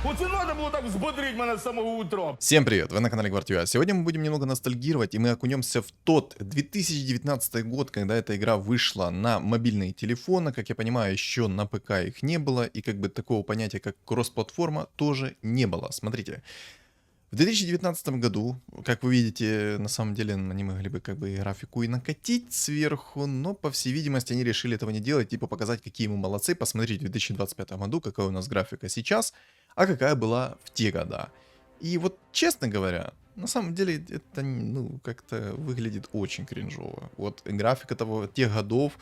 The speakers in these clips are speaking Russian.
Оце надо було так взбодрить мене з самого утра. Всем привет, вы на канале Гвардиюа. Сегодня мы будем немного ностальгировать, и мы окунемся в тот 2019 год, когда эта игра вышла на мобильные телефоны. Как я понимаю, еще на ПК их не было, и как бы такого понятия, как кросс-платформа, тоже не было. Смотрите, в 2019 году, как вы видите, на самом деле они могли бы как бы и графику и накатить сверху, но по всей видимости они решили этого не делать, типа показать, какие мы молодцы. Посмотрите в 2025 году, какая у нас графика сейчас, а какая была в те года. И вот, честно говоря, на самом деле это, ну, как-то выглядит очень кринжово. Вот графика тех годов,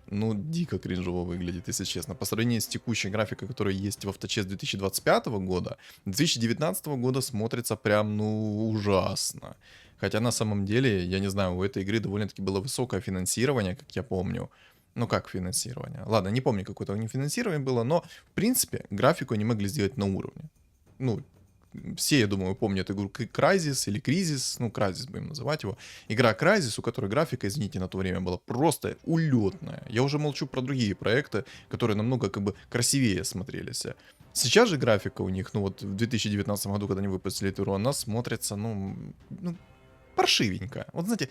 ну, дико кринжово выглядит, если честно. По сравнению с текущей графикой, которая есть в авточес 2025 года, 2019 года смотрится прям, ну, ужасно. Хотя на самом деле, я не знаю, у этой игры довольно-таки было высокое финансирование, как я помню. Ну, как финансирование? Ладно, не помню, какое-то у них финансирование было, но, в принципе, графику они могли сделать на уровне. Ну, все, я думаю, помнят игру Crysis или Кризис, ну, Crysis будем называть его. Игра Crysis, у которой графика, извините, на то время была просто улетная. Я уже молчу про другие проекты, которые намного как бы красивее смотрелись. Сейчас же графика у них, ну вот в 2019 году, когда они выпустили эту игру, она смотрится, ну паршивенько. Вот знаете,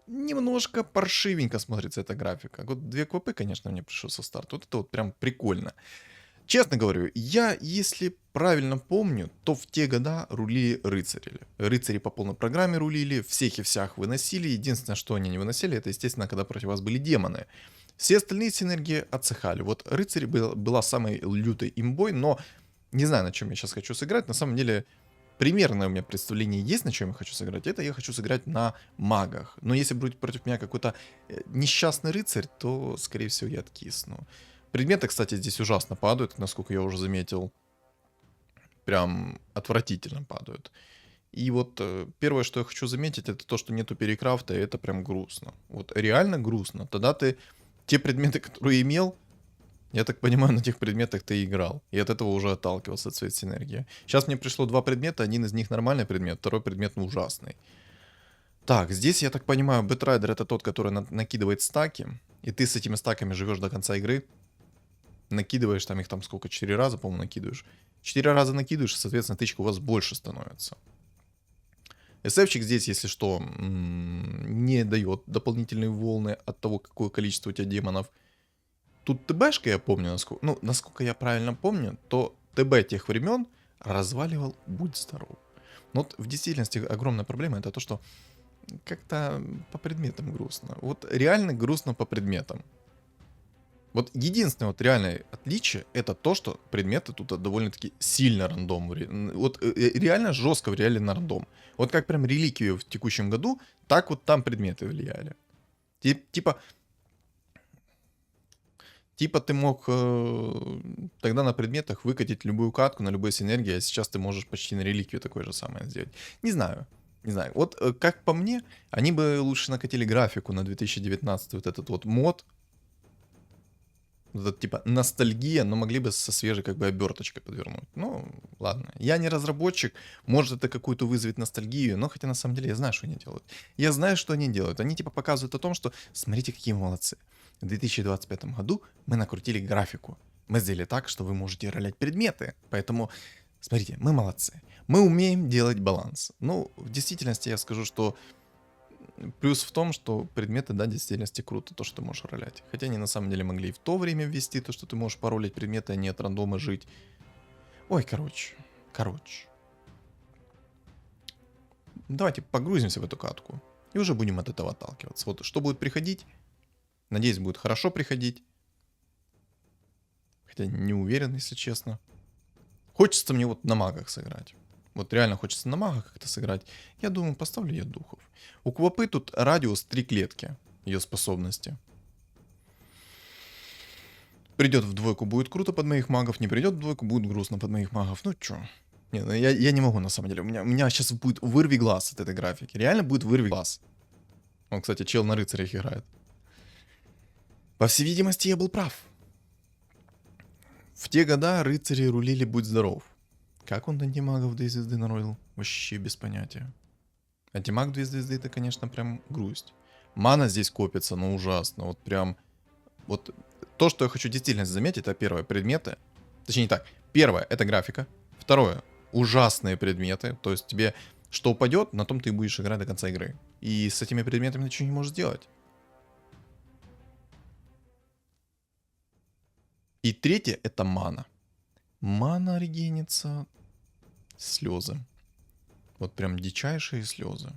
немножко паршивенько смотрится эта графика. Вот две квапы, конечно, мне пришел со старта. Вот это вот прям прикольно. Честно говорю, я, если правильно помню, то в те года рулили рыцари. Рыцари по полной программе рулили, всех и всях выносили. Единственное, что они не выносили, это, естественно, когда против вас были демоны. Все остальные синергии отсыхали. Вот рыцари была самой лютой имбой, но не знаю, на чем я сейчас хочу сыграть. На самом деле, примерное у меня представление есть, на чем я хочу сыграть. Это я хочу сыграть на магах. Но если будет против меня какой-то несчастный рыцарь, то, скорее всего, я откисну. Предметы, кстати, здесь ужасно падают, насколько я уже заметил. Прям отвратительно падают. И вот первое, что я хочу заметить, это то, что нету перекрафта, и это прям грустно. Вот реально грустно. Тогда ты те предметы, которые имел, я так понимаю, на тех предметах ты играл. И от этого уже отталкивался от своей синергии. Сейчас мне пришло два предмета, один из них нормальный предмет, второй предмет ужасный. Так, здесь, я так понимаю, Бэтрайдер это тот, который накидывает стаки, и ты с этими стаками живешь до конца игры. Накидываешь там их там сколько, 4 раза, по-моему, накидываешь. 4 раза накидываешь, и, соответственно, тычка у вас больше становится. СФчик здесь, если что, не дает дополнительные волны от того, какое количество у тебя демонов. Тут ТБшка, я помню, насколько я правильно помню, то ТБ тех времен разваливал «Будь здоров». Но вот в действительности огромная проблема это то, что как-то по предметам грустно. Вот реально грустно по предметам. Вот единственное вот реальное отличие это то, что предметы тут довольно-таки сильно рандом. Вот реально жестко влияли на рандом. Вот как прям реликвию в текущем году, так вот там предметы влияли. Типа ты мог тогда на предметах выкатить любую катку на любой синергии, а сейчас ты можешь почти на реликвию такое же самое сделать. Не знаю. Не знаю. Вот как по мне, они бы лучше накатили графику на 2019 вот этот вот мод. Это типа ностальгия, но могли бы со свежей как бы оберточкой подвернуть. Ну, ладно. Я не разработчик, может это какую-то вызовет ностальгию, но хотя на самом деле я знаю, что они делают. Я знаю, что они делают. Они типа показывают о том, что смотрите, какие мы молодцы. В 2025 году мы накрутили графику. Мы сделали так, что вы можете ролять предметы. Поэтому, смотрите, мы молодцы. Мы умеем делать баланс. Ну, в действительности я скажу, что плюс в том, что предметы, да, в действительности круто, то, что ты можешь ролять. Хотя они на самом деле могли и в то время ввести то, что ты можешь паролить предметы, а не от рандома жить. Ой, короче. Давайте погрузимся в эту катку. И уже будем от этого отталкиваться. Вот что будет приходить, надеюсь, будет хорошо приходить. Хотя не уверен, если честно. Хочется мне вот на магах сыграть. Вот реально хочется на магах как-то сыграть. Я думаю, поставлю я духов. У Квапы тут радиус 3 клетки. Ее способности. Придет в двойку, будет круто под моих магов. Не придет в двойку, будет грустно под моих магов. Ну чё? Не, ну я не могу на самом деле. У меня сейчас будет вырви глаз от этой графики. Реально будет вырви глаз. Он, кстати, чел на рыцарях играет. По всей видимости, я был прав. В те года рыцари рулили «Будь здоров». Как он антимагов 2 звезды наролил? Вообще без понятия. Антимаг 2 звезды это, конечно, прям грусть. Мана здесь копится, ну ужасно. Вот прям... Вот то, что я хочу действительно заметить, это первое, предметы. Точнее не так. Первое, это графика. Второе. Ужасные предметы. То есть тебе что упадет, на том ты и будешь играть до конца игры. И с этими предметами ты ничего не можешь сделать. И третье это мана. Мана регенится. Слезы. Вот прям дичайшие слезы.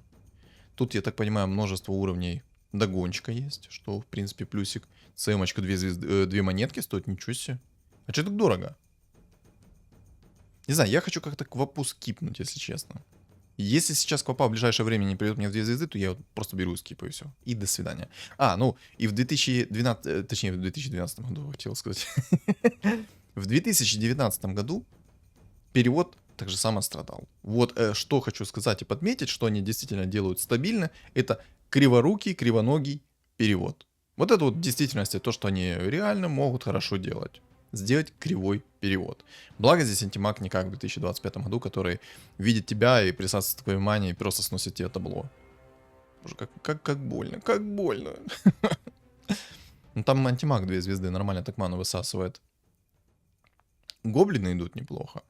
Тут, я так понимаю, множество уровней догончика есть, что, в принципе, плюсик. ЦМочка 2 монетки стоит, ничего себе. А что так дорого? Не знаю, я хочу как-то квапу скипнуть, если честно. Если сейчас квапа в ближайшее время не придет мне в 2 звезды, то я вот просто беру и скипаю, все. И до свидания. Ну, и в 2012, точнее, в 2012 году, хотел сказать. В 2019 году перевод так же само страдал. Вот что хочу сказать и подметить, что они действительно делают стабильно, это криворукий, кривоногий перевод. Вот это вот в действительности то, что они реально могут хорошо делать. Сделать кривой перевод. Благо здесь антимаг не как в 2025 году, который видит тебя и присасывает твое внимание и просто сносит тебе табло. Боже, как больно, как больно. Ну там антимаг 2 звезды нормально так ману высасывает. Гоблины идут неплохо.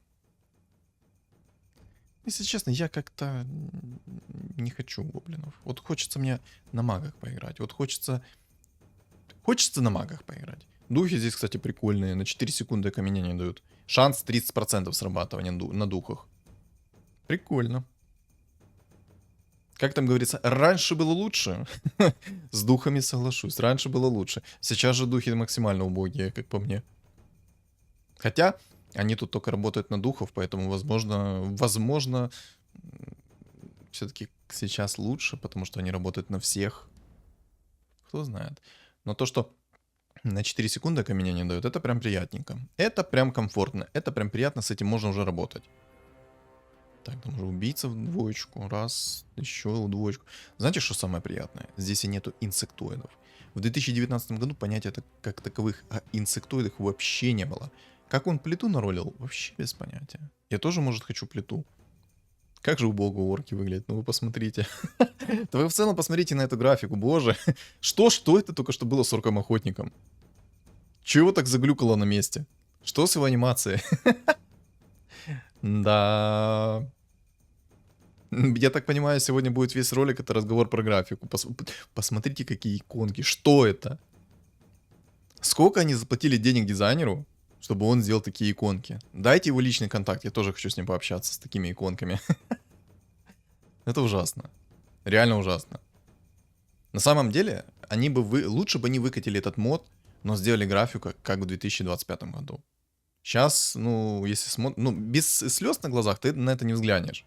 Если честно, я как-то не хочу гоблинов. Вот хочется мне на магах поиграть. Вот хочется на магах поиграть. Духи здесь, кстати, прикольные. На 4 секунды окаменения дают. Шанс 30% срабатывания на духах. Прикольно. Как там говорится, раньше было лучше. С духами соглашусь. Раньше было лучше. Сейчас же духи максимально убогие, как по мне. Хотя они тут только работают на духов, поэтому, возможно, все-таки сейчас лучше, потому что они работают на всех. Кто знает. Но то, что на 4 секунды окаменение дают, это прям приятненько. Это прям комфортно. Это прям приятно, с этим можно уже работать. Так, там уже убийца в двоечку. Раз, еще в двоечку. Знаете, что самое приятное? Здесь и нету инсектоидов. В 2019 году понятия как таковых о инсектоидах вообще не было. Как он плиту наролил? Вообще без понятия. Я тоже, может, хочу плиту. Как же убого орки выглядят, ну вы посмотрите. Да вы в целом посмотрите на эту графику, боже. Что это только что было с орком-охотником? Чего его так заглюкало на месте? Что с его анимацией? Да. Я так понимаю, сегодня будет весь ролик, это разговор про графику. Посмотрите, какие иконки. Что это? Сколько они заплатили денег дизайнеру, чтобы он сделал такие иконки? Дайте его личный контакт, я тоже хочу с ним пообщаться, с такими иконками. Это ужасно. Реально ужасно. На самом деле, лучше бы они выкатили этот мод, но сделали графику, как в 2025 году. Сейчас, ну, если смотришь, без слез на глазах ты на это не взглянешь.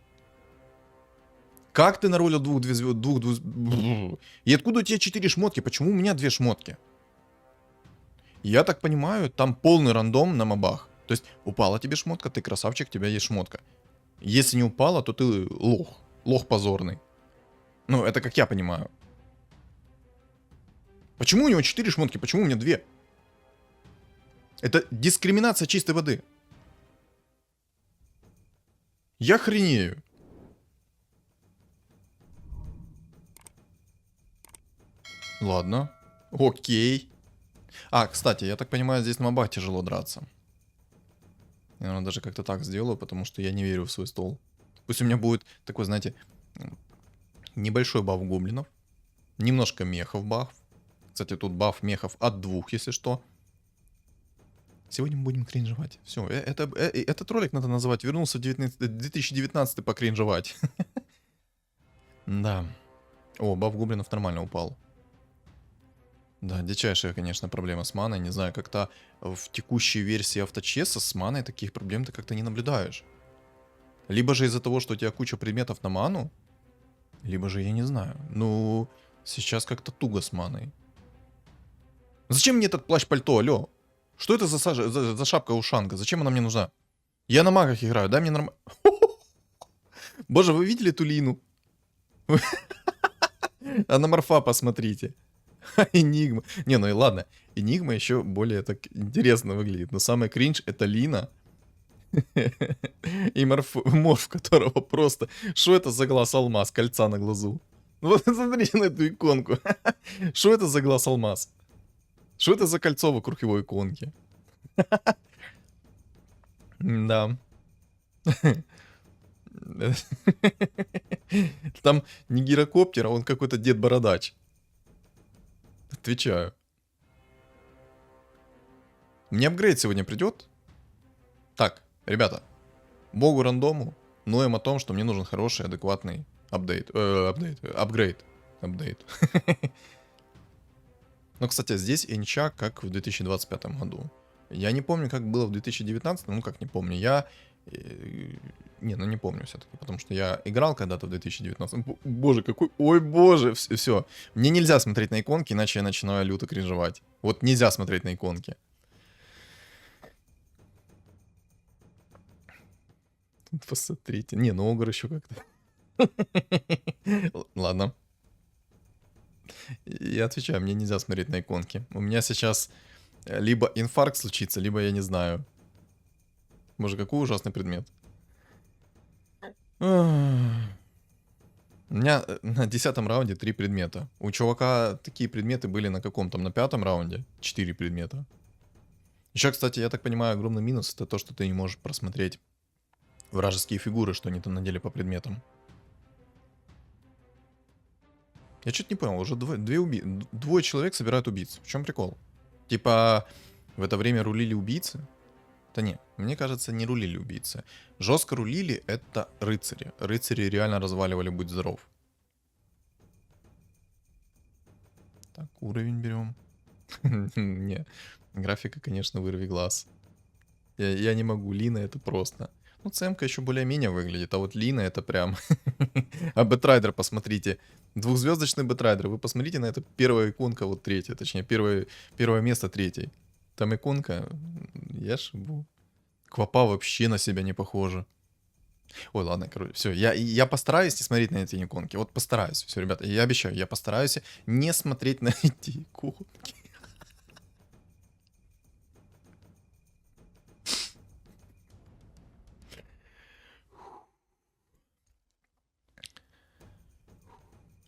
Как ты наролил И откуда у тебя 4 шмотки? Почему у меня 2 шмотки? Я так понимаю, там полный рандом на мобах. То есть, упала тебе шмотка, ты красавчик, у тебя есть шмотка. Если не упала, то ты лох. Лох позорный. Ну, это как я понимаю. Почему у него 4 шмотки? Почему у меня 2? Это дискриминация чистой воды. Я хренею. Ладно. Окей. Кстати, я так понимаю, здесь на мобах тяжело драться. Я, наверное, даже как-то так сделаю, потому что я не верю в свой стол. Пусть у меня будет такой, знаете, небольшой баф гоблинов. Немножко мехов баф. Кстати, тут баф мехов от 2, если что. Сегодня мы будем кринжевать. Все, этот ролик надо называть «Вернулся в 2019 покринжевать». Да. О, баф гоблинов нормально упал. Да, дичайшая, конечно, проблема с маной. Не знаю, как-то в текущей версии авточеса с маной таких проблем ты как-то не наблюдаешь. Либо же из-за того, что у тебя куча предметов на ману, либо же, я не знаю. Ну, сейчас как-то туго с маной. Зачем мне этот плащ-пальто, алло? Что это за шапка-ушанка? Зачем она мне нужна? Я на магах играю, дай мне нормально... Боже, вы видели ту Лину? А на морфа посмотрите. Энигма. Не, ну и ладно. Энигма еще более так интересно выглядит. Но самый кринж это Лина. И морф, которого просто... Что это за глаз алмаз? Кольца на глазу. Вот смотрите на эту иконку. Что это за глаз алмаз? Что это за кольцо вокруг его иконки? Да. Там не гирокоптер, а он какой-то дед-бородач. Отвечаю. Мне апгрейд сегодня придет? Так, ребята, богу рандому, ноем о том, что мне нужен хороший, адекватный апгрейд. Ну, кстати, здесь инча как в 2025 году. Я не помню, как было в 2019, ну как не помню, не помню все-таки, потому что я играл когда-то в 2019. Боже, какой... Ой, боже, все. Мне нельзя смотреть на иконки, иначе я начинаю люто кринжевать. Вот нельзя смотреть на иконки. Посмотрите. Не, ну Огр еще как-то. Ладно. Я отвечаю, мне нельзя смотреть на иконки. У меня сейчас либо инфаркт случится, либо я не знаю. Боже, какой ужасный предмет. У меня на 10-м раунде 3 предмета. У чувака такие предметы были на каком там, на 5-м раунде 4 предмета. Еще, кстати, я так понимаю, огромный минус это то, что ты не можешь просмотреть вражеские фигуры, что они там надели по предметам. Я что-то не понял, уже двое человек собирают убийц. В чем прикол? Типа, в это время рулили убийцы? Да не, мне кажется, не рулили убийцы. Жестко рулили это рыцари. Рыцари реально разваливали, будь здоров. Так, уровень берем. Не, графика, конечно, вырви глаз. Я не могу, Лина это просто. Ну, Цемка еще более-менее выглядит, а вот Лина это прям... А Бэтрайдер, посмотрите. Двухзвездочный Бэтрайдер. Вы посмотрите на это, первая иконка, вот третья, точнее, первое место третьей. Там иконка, я шибу. Квапа вообще на себя не похожа. Ой, ладно, короче, все. Я постараюсь не смотреть на эти иконки. Вот постараюсь. Все, ребята, я обещаю, я постараюсь не смотреть на эти иконки.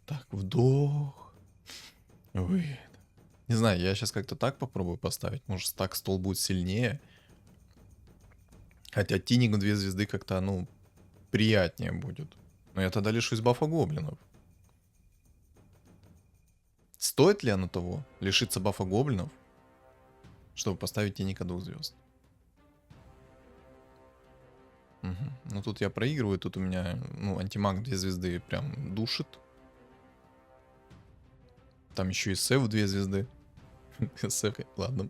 Так, вдох. Выдох. Не знаю, я сейчас как-то так попробую поставить. Может, так стол будет сильнее. Хотя Тинингу 2 звезды как-то, ну, приятнее будет. Но я тогда лишусь бафа гоблинов. Стоит ли оно того, лишиться бафа гоблинов, чтобы поставить Тиника 2 звезд? Угу. Ну тут я проигрываю, тут у меня, ну, антимаг 2 звезды прям душит. Там еще и Сев 2 звезды. Сев, ладно.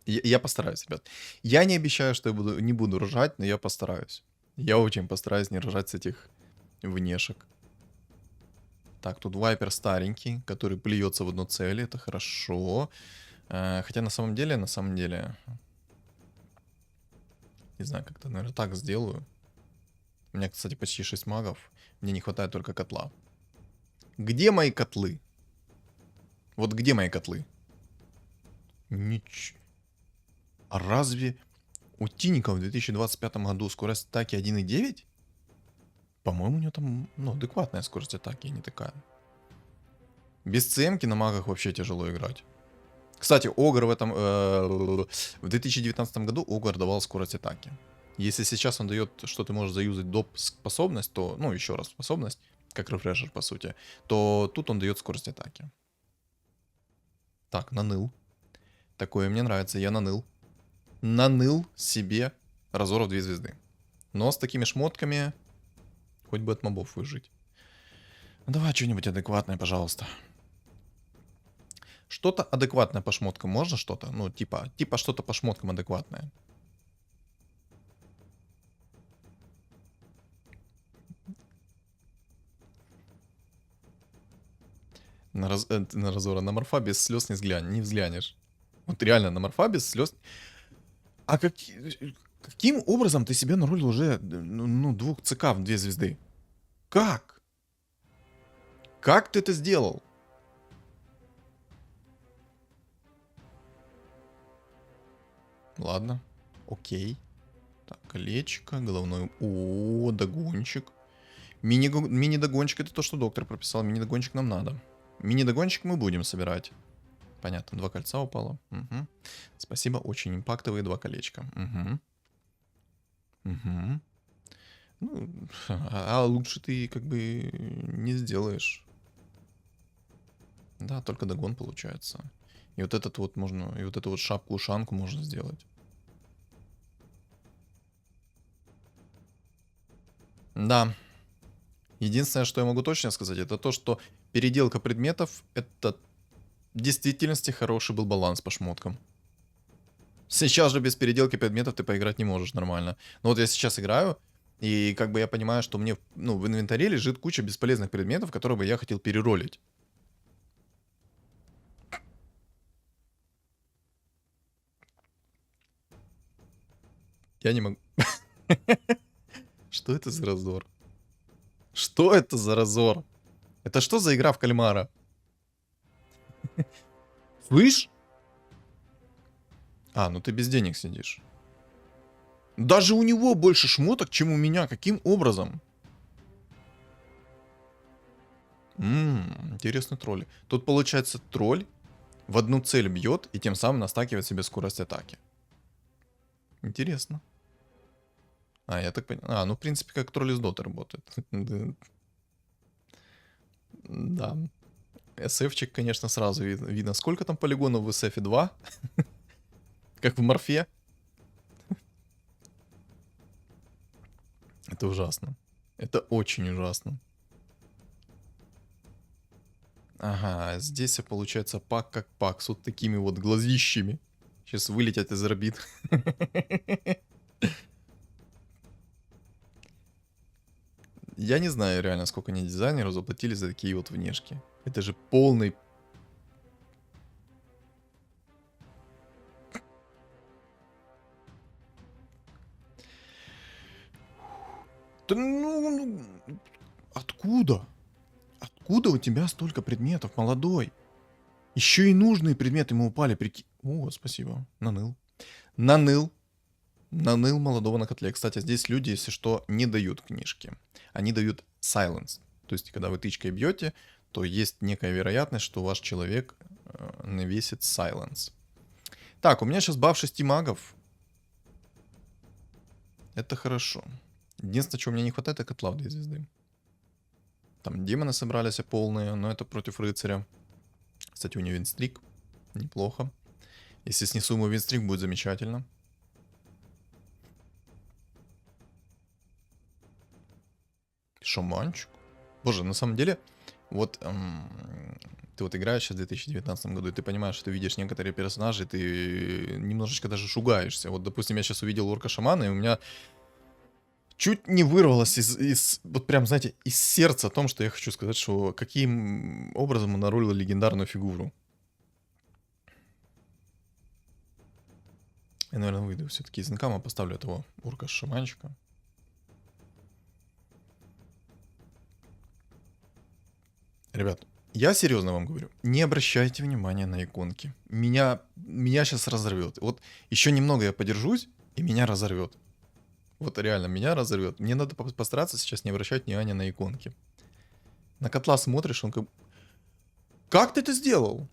Я постараюсь, ребят. Я не обещаю, что я не буду ржать, но я постараюсь. Я очень постараюсь не ржать с этих внешек. Так, тут вайпер старенький, который плюется в одну цель, это хорошо. Хотя на самом деле, не знаю, как-то, наверное, так сделаю. У меня, кстати, почти 6 магов. Мне не хватает только котла. Где мои котлы? Вот где мои котлы? Ничего. А разве у Тиника в 2025 году скорость атаки 1,9? По-моему, у него там, ну, адекватная скорость атаки, а не такая. Без ЦМки на магах вообще тяжело играть. Кстати, Огр в 2019 году Огр давал скорость атаки. Если сейчас он дает, что ты можешь заюзать доп. Способность, то, ну, еще раз способность, как рефрешер, по сути, то тут он дает скорость атаки. Так, наныл. Такое мне нравится, я наныл. Наныл себе разоров 2 звезды. Но с такими шмотками хоть бы от мобов выжить. Ну, давай что-нибудь адекватное, пожалуйста. Что-то адекватное по шмоткам можно что-то? Ну, типа что-то по шмоткам адекватное. На разора. На морфа без слез не взглянешь. Вот реально, на морфа без слез... А каким образом ты себе нарулил уже, ну, 2 ЦК в 2 звезды? Как? Как ты это сделал? Ладно, окей. Так, колечко, головной... О, догончик. Мини-догончик это то, что доктор прописал. Мини-догончик нам надо. Мини-догончик мы будем собирать. Понятно, 2 кольца упало. Угу. Спасибо, очень импактовые 2 колечка. Угу. Мгм. Ну, а лучше ты как бы не сделаешь. Да, только догон получается. И вот этот вот можно, и вот эту вот шапку-ушанку можно сделать. Да, единственное, что я могу точно сказать, это то, что переделка предметов — это в действительности хороший был баланс по шмоткам. Сейчас же без переделки предметов ты поиграть не можешь нормально. Но вот я сейчас играю, и как бы я понимаю, что мне, ну, в инвентаре лежит куча бесполезных предметов, которые бы я хотел переролить. Я не могу. Что это за разор? Что это за разор? Это что за игра в кальмара? Слышь? А, ну ты без денег сидишь. Даже у него больше шмоток, чем у меня. Каким образом? Интересный тролль. Тут получается тролль в одну цель бьет и тем самым настакивает себе скорость атаки. Интересно. А, я так понимаю. А, ну, в принципе, как тролль из доты работает. Да. SF-чик, конечно, сразу видно. Сколько там полигонов в SF 2? Как в морфе? Это ужасно. Это очень ужасно. Ага, здесь, получается, пак как пак, с вот такими вот глазищами. Сейчас вылетят из орбит. Я не знаю реально, сколько они дизайнеру заплатили за такие вот внешки. Это же полный... Да откуда? Откуда у тебя столько предметов, молодой? Еще и нужные предметы ему упали, прикинь. О, спасибо. Наныл. Наныл. Наныл молодого на котле. Кстати, здесь люди, если что, не дают книжки. Они дают silence. То есть, когда вы тычкой бьете, то есть некая вероятность, что ваш человек навесит silence. Так, у меня сейчас баф 6 магов. Это хорошо. Единственное, чего мне не хватает, это котла в 2 звезды. Там демоны собрались полные, но это против рыцаря. Кстати, у него винстрик. Неплохо. Если снесу ему винстрик, будет замечательно. Шаманчик. Боже, на самом деле, вот ты вот играешь сейчас в 2019 году, и ты понимаешь, что ты видишь некоторые персонажи, ты немножечко даже шугаешься. Вот, допустим, я сейчас увидел орка-шамана, и у меня чуть не вырвалось вот прям, знаете, из сердца о том, что я хочу сказать, что каким образом он наролил легендарную фигуру. Я, наверное, выйду все-таки из инкама, поставлю этого орка-шаманчика. Ребят, я серьезно вам говорю, не обращайте внимания на иконки. Меня сейчас разорвет. Вот еще немного я подержусь, и меня разорвет. Вот реально, меня разорвет. Мне надо постараться сейчас не обращать внимания на иконки. На котла смотришь, он как... Как ты это сделал?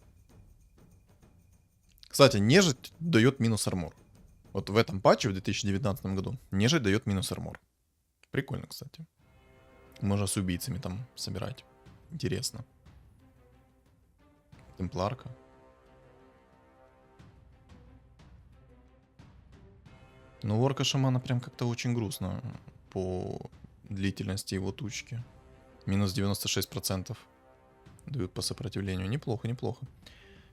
Кстати, нежить дает минус армор. Вот в этом патче в 2019 году нежить дает минус армор. Прикольно, кстати. Можно с убийцами там собирать. Интересно. Темпларка. Ну, орка шамана прям как-то очень грустно по длительности его тучки. Минус 96% дают по сопротивлению. Неплохо, неплохо.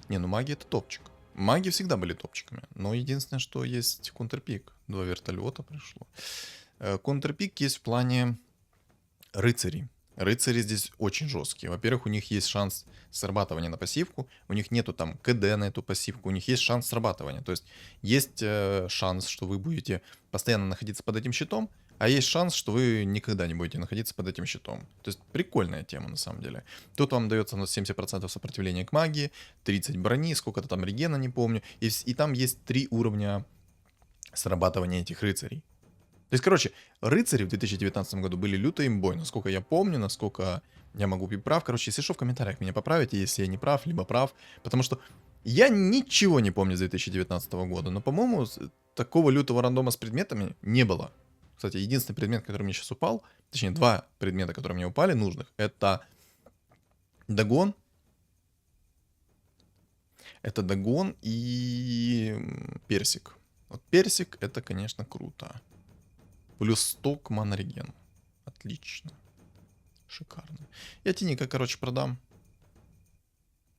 Не, ну маги это топчик. Маги всегда были топчиками. Но единственное, что есть контрпик. 2 вертолета пришло. Контрпик есть в плане рыцарей. Рыцари здесь очень жесткие. Во-первых, у них есть шанс срабатывания на пассивку. У них нету там КД на эту пассивку. У них есть шанс срабатывания. То есть шанс, что вы будете постоянно находиться под этим щитом. А есть шанс, что вы никогда не будете находиться под этим щитом. То есть прикольная тема на самом деле. Тут вам дается 70% сопротивления к магии, 30 брони, сколько-то там регена, не помню. И там есть 3 уровня срабатывания этих рыцарей. То есть, короче, рыцари в 2019 году были лютой имбой, насколько я помню, насколько я могу быть прав. Короче, если что, в комментариях меня поправите, если я не прав, либо прав. Потому что я ничего не помню с 2019 года, но, по-моему, такого лютого рандома с предметами не было. Кстати, единственный предмет, который мне сейчас упал, точнее, два предмета, которые мне упали, нужных, это Дагон. Это Дагон и Персик. Вот Персик, это, конечно, круто. Плюс 100 к манрегену. Отлично. Шикарно. Я теника, короче, продам.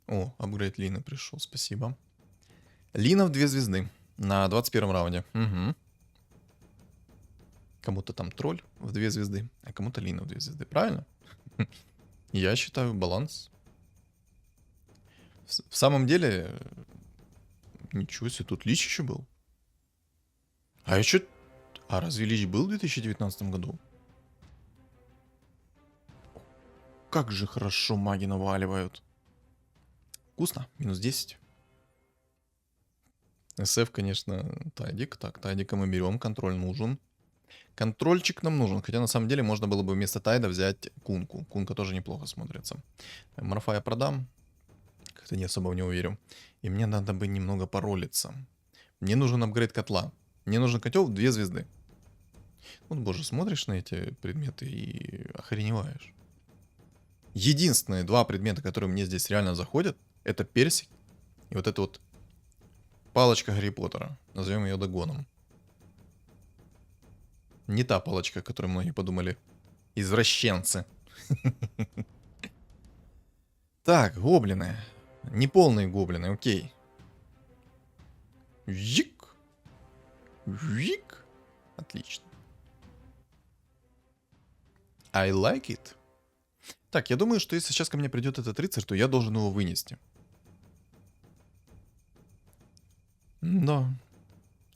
О, апгрейд Лины пришел, спасибо. Лина в 2 звезды на 21 раунде. Угу. Кому-то там тролль в 2 звезды, а кому-то Лина в 2 звезды. Правильно? Я считаю баланс. В самом деле, ничего себе, тут Лич еще был. А еще... А разве Лич был в 2019 году? Как же хорошо маги наваливают. Вкусно. Минус 10. СФ, конечно, тайдик. Так, тайдика мы берем. Контроль нужен. Контрольчик нам нужен. Хотя на самом деле можно было бы вместо тайда взять кунку. Кунка тоже неплохо смотрится. Морфа я продам. Как-то не особо в него верю. И мне надо бы немного поролиться. Мне нужен апгрейд котла. Мне нужен котел в 2 звезды. Вот, боже, смотришь на эти предметы и охреневаешь. Единственные 2 предмета, которые мне здесь реально заходят, это персик и вот эта вот палочка Гарри Поттера. Назовем ее Дагоном. Не та палочка, о которой многие подумали. Извращенцы. Так, гоблины. Неполные гоблины, окей. Жик. Жик. Отлично. I like it. Так, я думаю, что если сейчас ко мне придет этот рыцарь, то я должен его вынести. Да.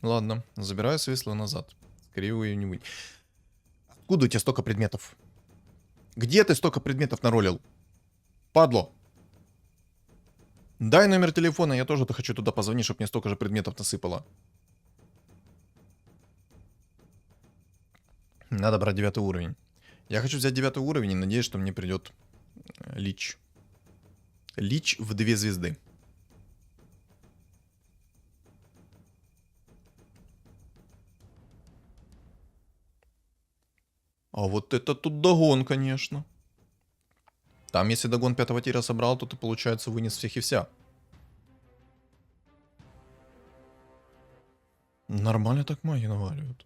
Ладно, забираю свесло назад. Скорее его ее не вынь. Откуда у тебя столько предметов? Где ты столько предметов наролил? Падло. Дай номер телефона, я тоже хочу туда позвонить, чтобы мне столько же предметов насыпало. Надо брать 9 уровень. Я хочу взять 9 уровень и надеюсь, что мне придет Лич. Лич в 2 звезды. А вот это тут Дагон, конечно. Там, если Дагон 5 тира собрал, то ты, получается, вынес всех и вся. Нормально так маги наваливают.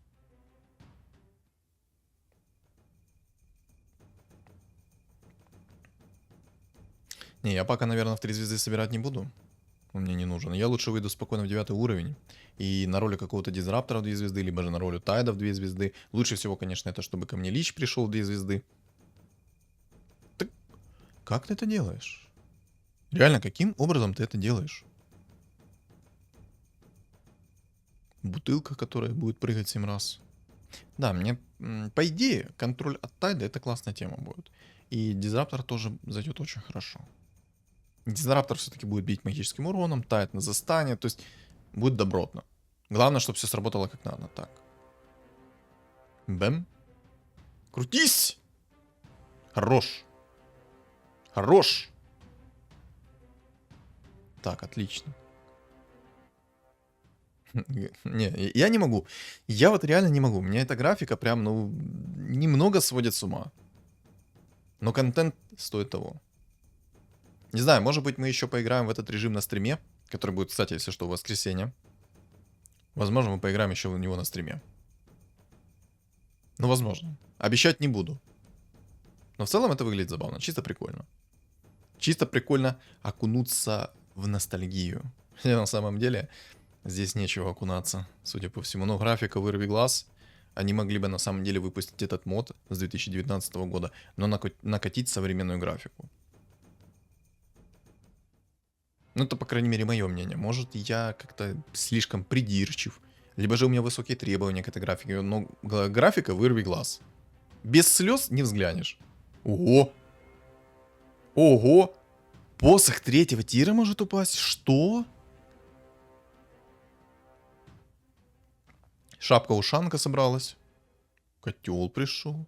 Не, я пока, наверное, в 3 звезды собирать не буду. Он мне не нужен. Я лучше выйду спокойно в 9 уровень. И на роли какого-то дизраптора в 2 звезды, либо же на роль тайда в 2 звезды. Лучше всего, конечно, это чтобы ко мне Лич пришел в 2 звезды. Так как ты это делаешь? Реально, каким образом ты это делаешь? Бутылка, которая будет прыгать 7 раз. Да, мне, по идее, контроль от тайда это классная тема будет. И дизраптор тоже зайдет очень хорошо. Дизраптор все-таки будет бить магическим уроном, тайд на застане, то есть будет добротно. Главное, чтобы все сработало как надо. Так. Бэм. Крутись! Хорош. Хорош. Так, отлично. Не, я не могу. Я вот реально не могу. Меня эта графика прям, ну, немного сводит с ума. Но контент стоит того. Не знаю, может быть, мы еще поиграем в этот режим на стриме, который будет, кстати, если что, в воскресенье. Возможно, мы поиграем еще в него на стриме. Ну, возможно. Обещать не буду. Но в целом это выглядит забавно. Чисто прикольно. Чисто прикольно окунуться в ностальгию. Хотя на самом деле здесь нечего окунаться, судя по всему. Но графика вырви глаз. Они могли бы на самом деле выпустить этот мод с 2019 года, но накатить современную графику. Ну, это, по крайней мере, мое мнение. Может, я как-то слишком придирчив. Либо же у меня высокие требования к этой графике. Но графика вырви глаз. Без слез не взглянешь. Ого! Ого! Посох 3 тира может упасть? Что? Шапка-ушанка собралась. Котел пришел.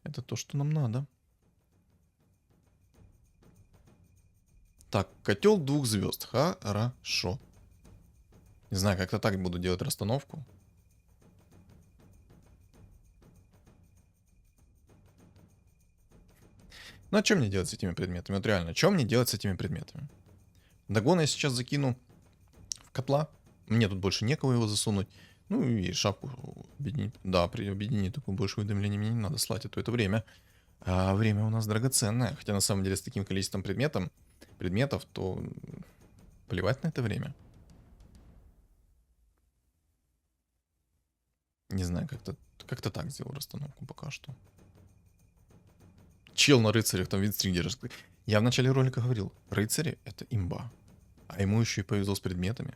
Это то, что нам надо. Так, котел 2 звезд. Хорошо. Не знаю, как-то так буду делать расстановку. Ну а что мне делать с этими предметами? Вот реально, что мне делать с этими предметами? Дагона я сейчас закину в котла. Мне тут больше некого его засунуть. Ну и шапку объединить. Да, при объединении такое больше уведомлений мне не надо слать, а то это время. А время у нас драгоценное. Хотя на самом деле с таким количеством предметов, то плевать на это время. Не знаю, как-то так сделал расстановку пока что. Чел на рыцарях, там винстрик держит. Я в начале ролика говорил, рыцари это имба. А ему еще и повезло с предметами.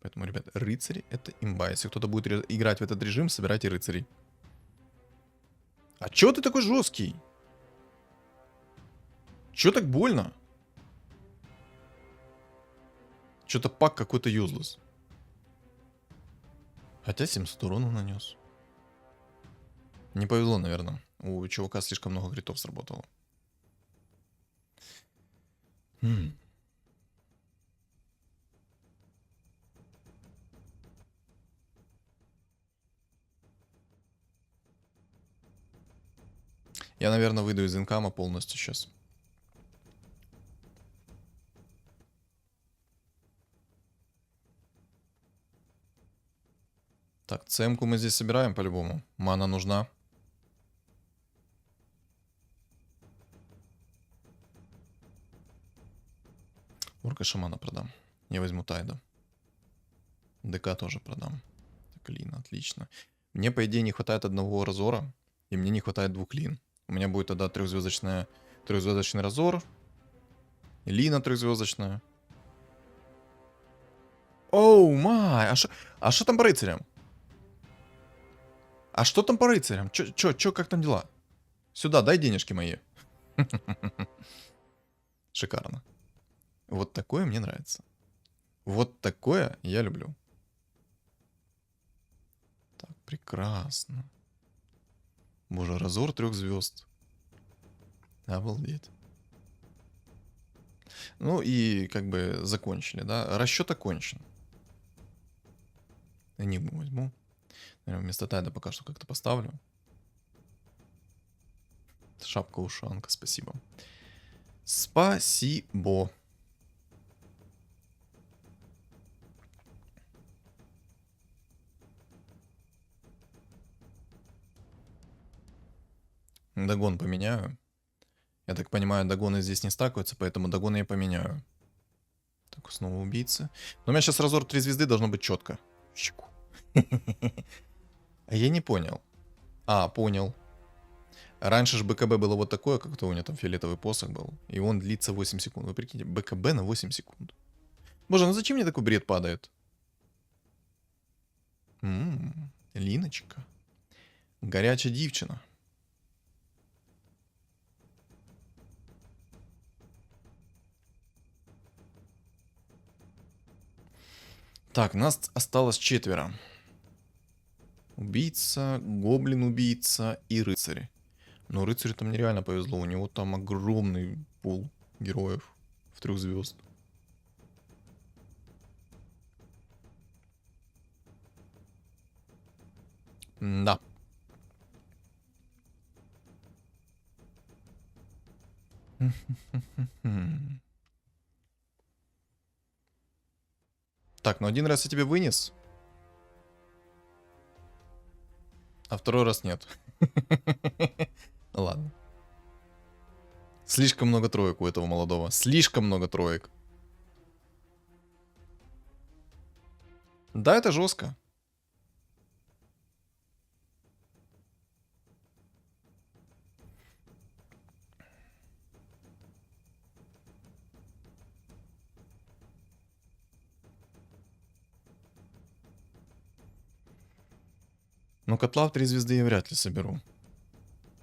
Поэтому, ребят, рыцари это имба. Если кто-то будет играть в этот режим, собирайте рыцарей. А чё ты такой жесткий? Чё так больно? Что-то пак какой-то useless. Хотя 700 урона нанес. Не повезло, наверное. У чувака слишком много критов сработало. Я, наверное, выйду из инкама полностью сейчас. Так, цемку мы здесь собираем по-любому. Мана нужна. Орка шамана продам. Я возьму Тайда. ДК тоже продам. Так, Лин, отлично. Мне, по идее, не хватает одного разора. И мне не хватает 2 лин. У меня будет тогда трехзвездочный разор. Лина трехзвездочная. Оу, май! А что там по рыцарям? А что там по рыцарям? Чё, как там дела? Сюда, дай денежки мои. Шикарно. Вот такое мне нравится. Вот такое я люблю. Так, прекрасно. Боже, разор 3 звезд. Обалдеть. Ну и как бы закончили, да? Расчет окончен. Энигму возьму. Наверное, вместо Тайда пока что как-то поставлю. Шапка-ушанка, спасибо. Спасибо. Дагон поменяю. Я так понимаю, дагоны здесь не стакаются, поэтому дагоны я поменяю. Так, снова убийца. Но у меня сейчас разор 3 звезды должно быть четко. Щеку. А я не понял. А, понял. Раньше же БКБ было вот такое, как-то у него там фиолетовый посох был. И он длится 8 секунд. Вы прикиньте, БКБ на 8 секунд. Боже, ну зачем мне такой бред падает? Линочка. Горячая девчина. Так, нас осталось 4. Убийца, гоблин-убийца и рыцарь. Но рыцарю там нереально повезло. У него там огромный пул героев в 3 звезд. Да. Так, ну один раз я тебе вынес. А второй раз нет. Ладно. Слишком много троек у этого молодого. Слишком много троек. Да, это жестко. Но котла в 3 звезды я вряд ли соберу.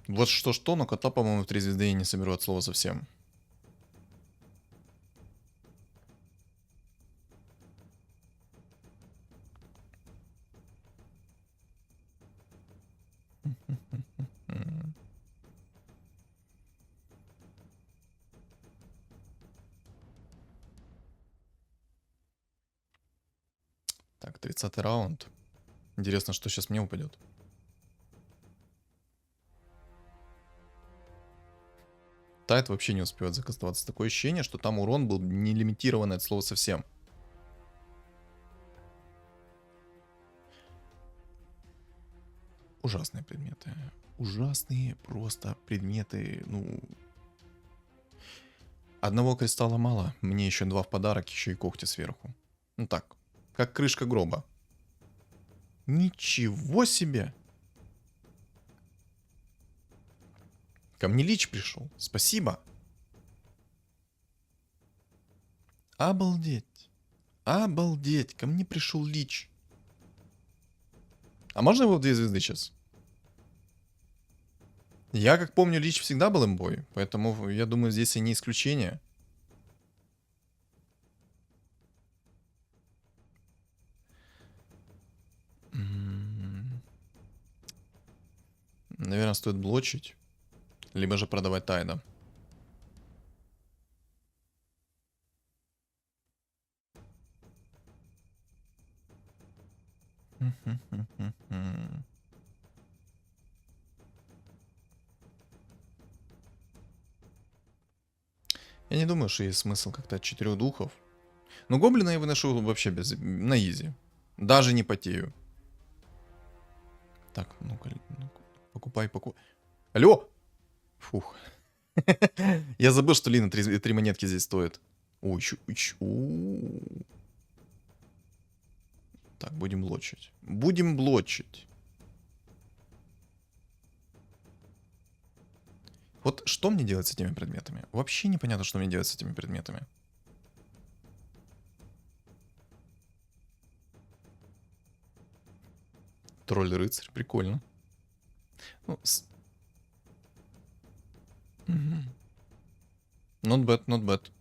Вот что-что, но котла, по-моему, в 3 звезды я не соберу от слова совсем. Так, 30-й раунд. Интересно, что сейчас мне упадет. Тайд вообще не успевает закастоваться. Такое ощущение, что там урон был не лимитированный от слова совсем. Ужасные предметы. Ужасные просто предметы. Ну, одного кристалла мало. Мне еще 2 в подарок, еще и когти сверху. Ну так, как крышка гроба. Ничего себе! Ко мне Лич пришел. Спасибо. Обалдеть. Обалдеть. Ко мне пришел Лич. А можно его в 2 звезды сейчас? Я, как помню, Лич всегда был имбой. Поэтому, я думаю, здесь и не исключение. Наверное, стоит блочить. Либо же продавать Тайда. Я не думаю, что есть смысл как-то от 4 духов. Но гоблина я выношу вообще на изи. Даже не потею. Так, ну-ка, покупай. Алло! Фух. Я забыл, что Лина 3 монетки здесь стоит. Ой, Так, будем блочить. Будем блочить. Вот что мне делать с этими предметами? Вообще непонятно, что мне делать с этими предметами. Тролль-рыцарь, прикольно. Ну, Not bad, not bad.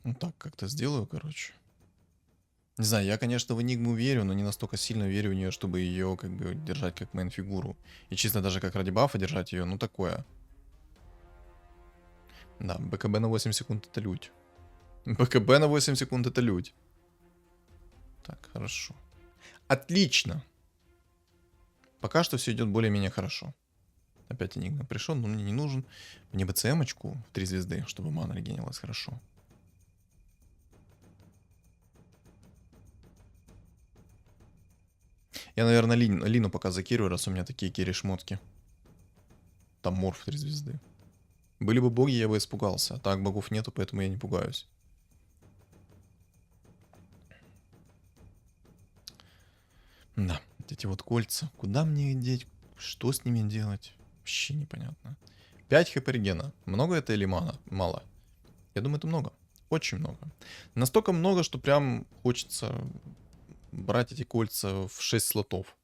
Ну так, как-то сделаю, короче. Не знаю, я, конечно, в Энигму верю, но не настолько сильно верю в нее, чтобы ее как бы держать как мейн-фигуру. И чисто даже как ради бафа держать ее, ну такое. Да, БКБ на 8 секунд это лють. БКБ на 8 секунд это лють. Так, хорошо. Отлично. Пока что все идет более-менее хорошо. Опять Энигма пришел, но мне не нужен. Мне бы ЦМ-очку в 3 звезды, чтобы мана регенилась хорошо. Я, наверное, Лину пока закирую, раз у меня такие керри-шмотки. Там морф 3 звезды. Были бы боги, я бы испугался. А так богов нету, поэтому я не пугаюсь. Да, вот эти вот кольца. Куда мне их деть? Что с ними делать? Вообще непонятно. 5 хп регена. Много это или мало? Мало. Я думаю, это много. Очень много. Настолько много, что прям хочется брать эти кольца в 6 слотов.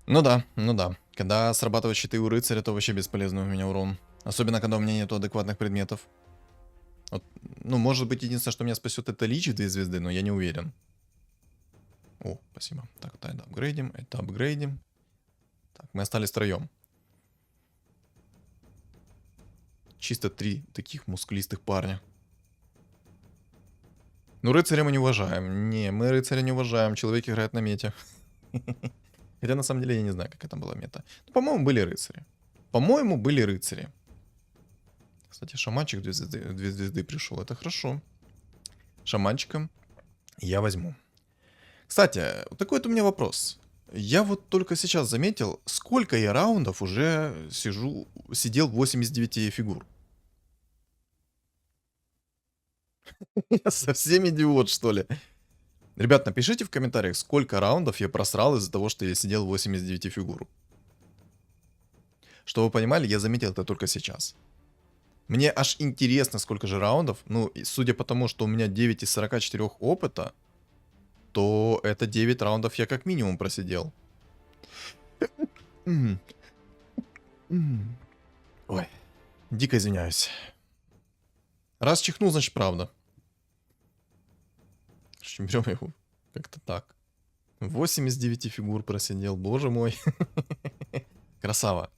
Ну да, ну да. Когда срабатывают щиты у рыцаря, то вообще бесполезный у меня урон. Особенно, когда у меня нету адекватных предметов. Вот, ну, может быть, единственное, что меня спасет, это лич в 2 звезды, но я не уверен. О, спасибо. Так, это апгрейдим, это апгрейдим. Так, мы остались втроем. Чисто 3 таких мускулистых парня. Ну, рыцаря мы не уважаем. Не, мы рыцаря не уважаем. Человек играет на мете. Хотя, на самом деле, я не знаю, как это была мета. Ну, по-моему, были рыцари. По-моему, были рыцари. Кстати, шаманчик 2 звезды пришел. Это хорошо. Шаманчика я возьму. Кстати, вот такой вот у меня вопрос. Я вот только сейчас заметил, сколько я раундов уже сидел в 89 фигур. Я совсем идиот, что ли? Ребят, напишите в комментариях, сколько раундов я просрал из-за того, что я сидел в 89 фигур. Чтобы вы понимали, я заметил это только сейчас. Мне аж интересно, сколько же раундов. Ну, и судя по тому, что у меня 9 из 44 опыта, то это 9 раундов я как минимум просидел. Ой, дико извиняюсь. Раз чихнул, значит правда. Короче, берем его как-то так. 8 из 9 фигур просидел, боже мой. Красава.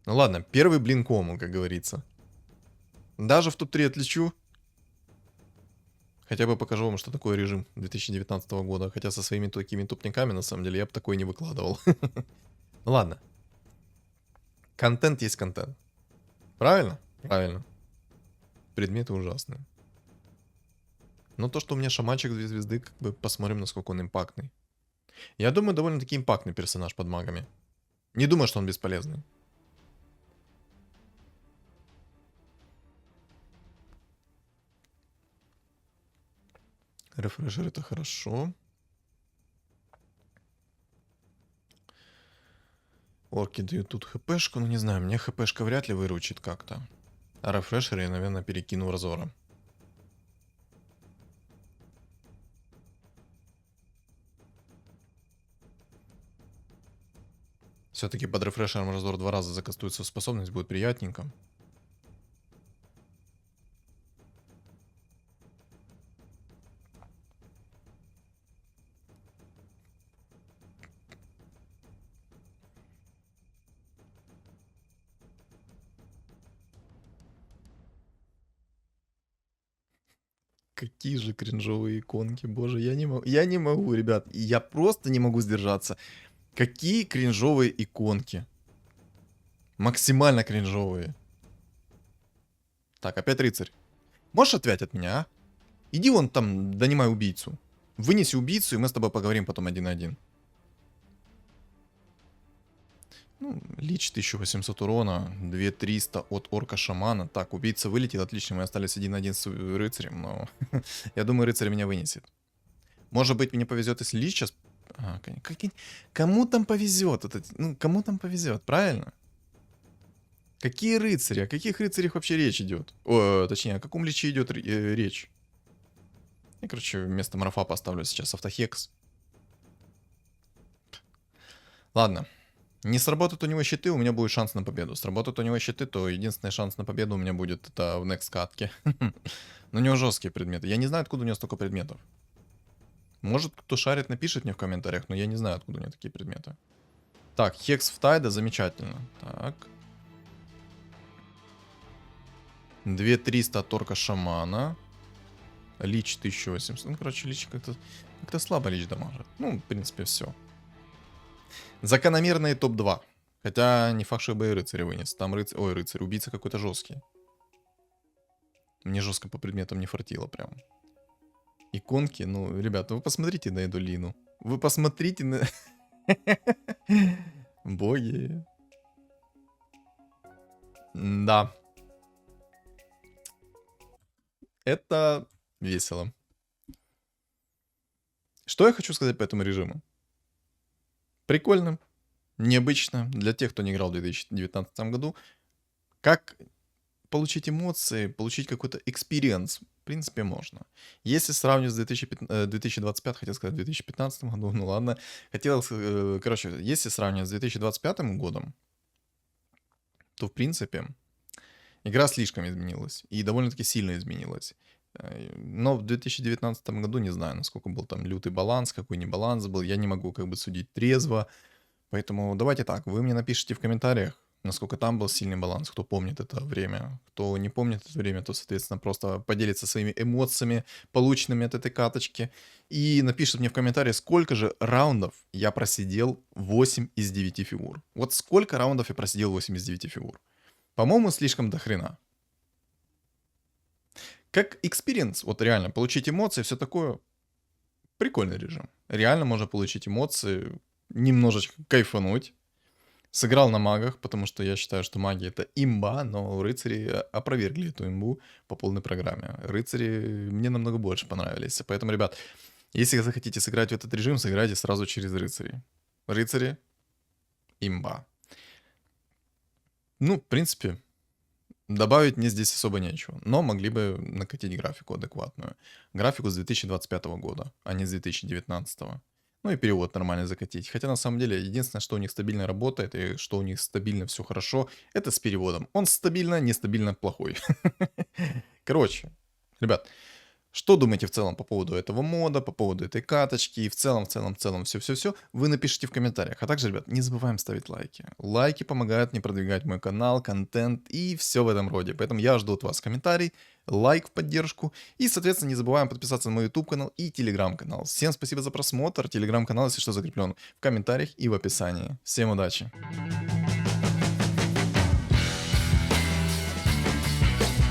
Ну ладно, первый блин кому, как говорится. Даже в топ-3 отличу. Хотя бы покажу вам, что такое режим 2019 года. Хотя со своими такими тупниками, на самом деле, я бы такой не выкладывал. Ладно. Контент есть контент. Правильно? Правильно. Предметы ужасные. Но то, что у меня шаманчик 2 звезды, как бы посмотрим, насколько он импактный. Я думаю, довольно-таки импактный персонаж под магами. Не думаю, что он бесполезный. Рефрешер это хорошо. Орки дают тут хпшку, но не знаю, мне хпшка вряд ли выручит как-то. А рефрешер я, наверное, перекину в Разора. Все-таки под рефрешером Разор 2 раза закастуется способность, будет приятненько. Какие же кринжовые иконки, боже, я не могу, ребят, я просто не могу сдержаться. Какие кринжовые иконки. Максимально кринжовые. Так, опять рыцарь. Можешь отвять от меня, а? Иди вон там, донимай убийцу. Вынеси убийцу, и мы с тобой поговорим потом один на один. Ну, Лич 1800 урона, 2300 от орка-шамана. Так, убийца вылетел, отлично, мы остались один на один с рыцарем, но я думаю, рыцарь меня вынесет. Может быть, мне повезет, если Лич сейчас... Кому там повезет? Ну, кому там повезет, правильно? Какие рыцари? О каких рыцарях вообще речь идет? О, точнее, о каком Личе идет речь? Я, короче, вместо марафа поставлю сейчас автохекс. Ладно. Не сработают у него щиты, у меня будет шанс на победу. Сработают у него щиты, то единственный шанс на победу у меня будет это в next катке. Но у него жесткие предметы. Я не знаю, откуда у него столько предметов. Может, кто шарит, напишет мне в комментариях, но я не знаю, откуда у него такие предметы. Так, хекс в тайда, замечательно. Так. 2300 от торка шамана. Лич 1800. Ну, короче, Лич как-то слабо Лич дамажит. Ну, в принципе, все. Закономерные топ-2. Хотя не факт, что бы и рыцаря вынес. Там рыцарь... Ой, рыцарь, убийца какой-то жесткий. Мне жестко по предметам не фартило прям. Иконки, ну, ребята, вы посмотрите на эту Лину. Вы посмотрите на... Боги. Да. Это весело. Что я хочу сказать по этому режиму? Прикольно. Необычно. Для тех, кто не играл в 2019 году. Как получить эмоции, получить какой-то experience, в принципе, можно. Если сравнивать с 2025, хотел сказать, в 2015 году, ну ладно. Короче, если сравнивать с 2025 годом, то, в принципе, игра слишком изменилась. И довольно-таки сильно изменилась. Но в 2019 году не знаю, насколько был там лютый баланс, какой не баланс был. Я не могу как бы судить трезво. Поэтому давайте так, вы мне напишите в комментариях, насколько там был сильный баланс, кто помнит это время. Кто не помнит это время, то, соответственно, просто поделится своими эмоциями, полученными от этой каточки. И напишет мне в комментариях, сколько же раундов я просидел 8 из 9 фигур. Вот сколько раундов я просидел 8 из 9 фигур. По-моему, слишком до хрена. Как experience, вот реально, получить эмоции, все такое, прикольный режим. Реально можно получить эмоции, немножечко кайфануть. Сыграл на магах, потому что я считаю, что маги это имба, но рыцари опровергли эту имбу по полной программе. Рыцари мне намного больше понравились. Поэтому, ребят, если захотите сыграть в этот режим, сыграйте сразу через рыцарей. Рыцари имба. Ну, в принципе, добавить мне здесь особо нечего. Но могли бы накатить графику адекватную. Графику с 2025 года, а не с 2019. Ну и перевод нормально закатить. Хотя на самом деле единственное, что у них стабильно работает и что у них стабильно все хорошо, это с переводом. Он стабильно, нестабильно плохой. Короче, ребят, что думаете в целом по поводу этого мода, по поводу этой каточки и в целом, все-все-все, вы напишите в комментариях. А также, ребят, не забываем ставить лайки. Лайки помогают мне продвигать мой канал, контент и все в этом роде. Поэтому я жду от вас комментарий, лайк в поддержку. И, соответственно, не забываем подписаться на мой YouTube канал и Telegram канал. Всем спасибо за просмотр. Telegram канал, если что, закреплен в комментариях и в описании. Всем удачи!